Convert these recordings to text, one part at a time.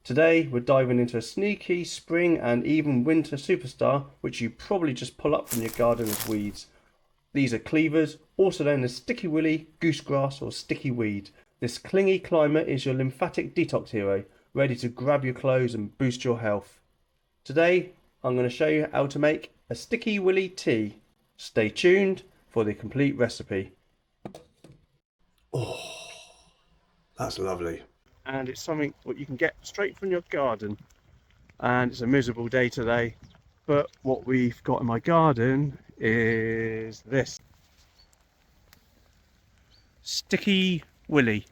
Today we're diving into a sneaky spring and even winter superstar which you probably just pull up from your garden as weeds. These are cleavers, also known as sticky willy, goosegrass or sticky weed. This clingy climber is your lymphatic detox hero, ready to grab your clothes and boost your health. Today I'm going to show you how to make a sticky willy tea. Stay tuned for the complete recipe. Oh, that's lovely. And it's something what you can get straight from your garden. And it's a miserable day today, but what we've got in my garden is this sticky willy.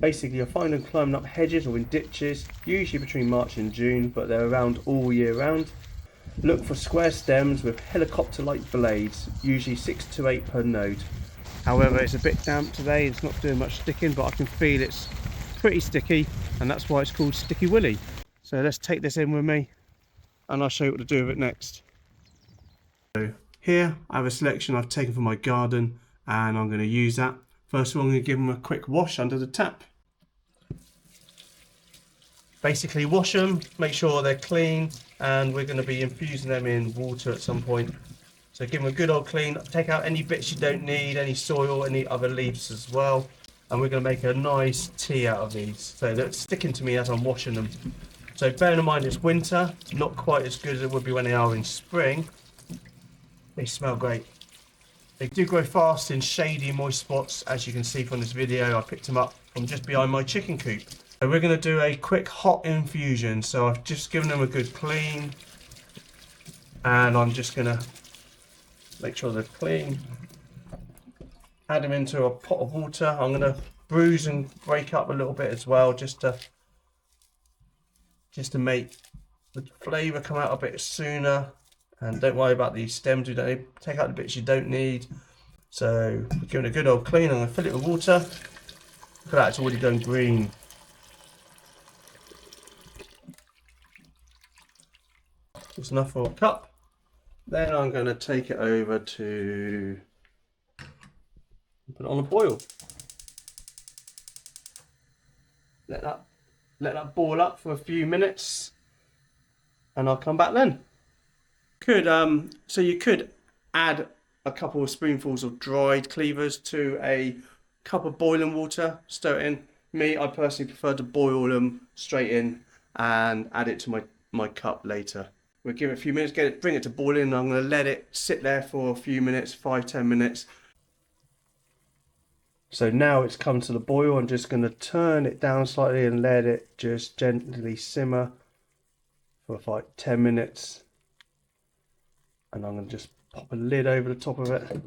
Basically, you'll find them climbing up hedges or in ditches, usually between March and June, but they're around all year round. Look for square stems with helicopter-like blades, usually 6 to 8 per node. However, it's a bit damp today, it's not doing much sticking, but I can feel it's pretty sticky, and that's why it's called Sticky Willy. So let's take this in with me, and I'll show you what to do with it next. So here I have a selection I've taken from my garden, and I'm going to use that. First of all, I'm going to give them a quick wash under the tap. Basically wash them, make sure they're clean, and we're going to be infusing them in water at some point. So give them a good old clean, take out any bits you don't need, any soil, any other leaves as well. And we're going to make a nice tea out of these. So they're sticking to me as I'm washing them. So bearing in mind it's winter, not quite as good as it would be when they are in spring. They smell great. They do grow fast in shady, moist spots, as you can see from this video. I picked them up from just behind my chicken coop. So we're going to do a quick hot infusion. So I've just given them a good clean, and I'm just going to make sure they're clean. Add them into a pot of water. I'm going to bruise and break up a little bit as well, just to make the flavour come out a bit sooner. And don't worry about these stems. We don't need, take out the bits you don't need. So we're giving it a good old clean. I'm going to fill it with water. Look at that, it's already gone green. Just enough for a cup. Then I'm going to take it over to put it on a boil. Let that boil up for a few minutes, and I'll come back then. So you could add a couple of spoonfuls of dried cleavers to a cup of boiling water, stir it in. Me, I personally prefer to boil them straight in and add it to my cup later. We'll give it a few minutes, bring it to boiling, and I'm going to let it sit there for a few minutes, 5-10 minutes. So now it's come to the boil. I'm just going to turn it down slightly and let it just gently simmer for like 10 minutes. And I'm going to just pop a lid over the top of it. So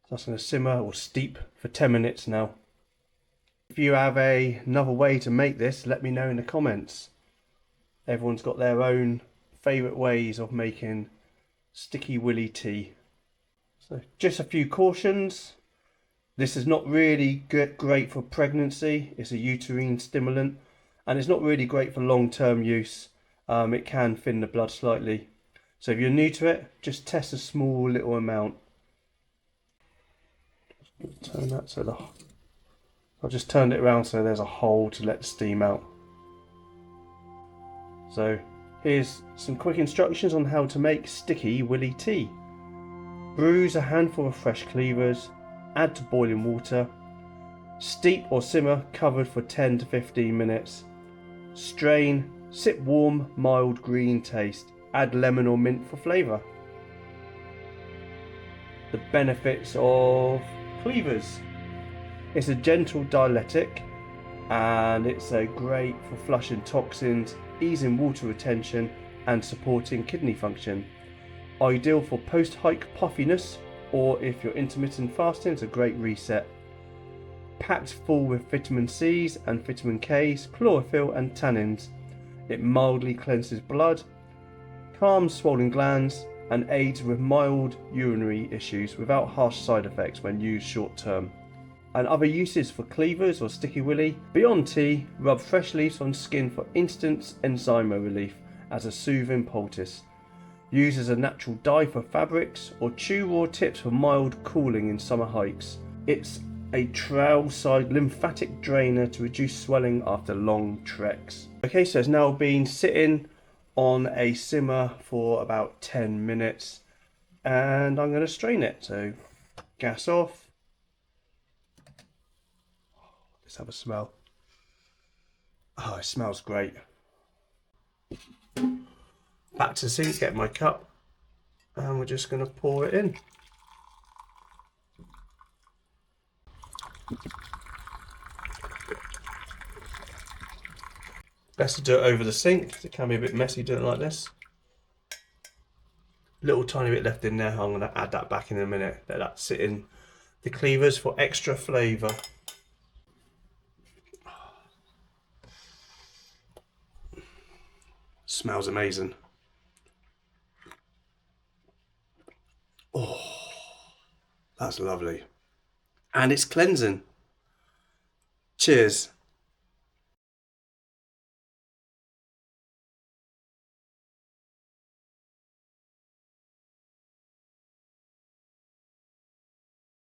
that's going to simmer or steep for 10 minutes now. If you have another way to make this, let me know in the comments. Everyone's got their own favourite ways of making sticky willy tea. So just a few cautions. This is not really great for pregnancy. It's a uterine stimulant, and it's not really great for long-term use. It can thin the blood slightly. So if you're new to it, just test a small little amount. Turn that so I've just turned it around so there's a hole to let the steam out. So here's some quick instructions on how to make sticky willy tea. Bruise a handful of fresh cleavers, add to boiling water, steep or simmer covered for 10 to 15 minutes, strain, sip warm, mild green taste, add lemon or mint for flavour. The benefits of cleavers. It's a gentle diuretic, and it's great for flushing toxins, easing water retention and supporting kidney function. Ideal for post-hike puffiness, or if you're intermittent fasting, it's a great reset. Packed full with vitamin C's and vitamin K's, chlorophyll and tannins. It mildly cleanses blood, calms swollen glands, and aids with mild urinary issues without harsh side effects when used short term. And other uses for cleavers or sticky willy. Beyond tea, rub fresh leaves on skin for instant enzyme relief as a soothing poultice. Use as a natural dye for fabrics, or chew raw tips for mild cooling in summer hikes. It's a trail side lymphatic drainer to reduce swelling after long treks. Okay, so it's now been sitting on a simmer for about 10 minutes and I'm going to strain it. So gas off. Let's have a smell. Oh, it smells great. Back to the sink, get my cup, and we're just going to pour it in. Best to do it over the sink because it can be a bit messy doing it like this. Little tiny bit left in there. I'm going to add that back in a minute. Let that sit in the cleavers for extra flavour. Smells amazing. Oh, that's lovely. And it's cleansing. Cheers.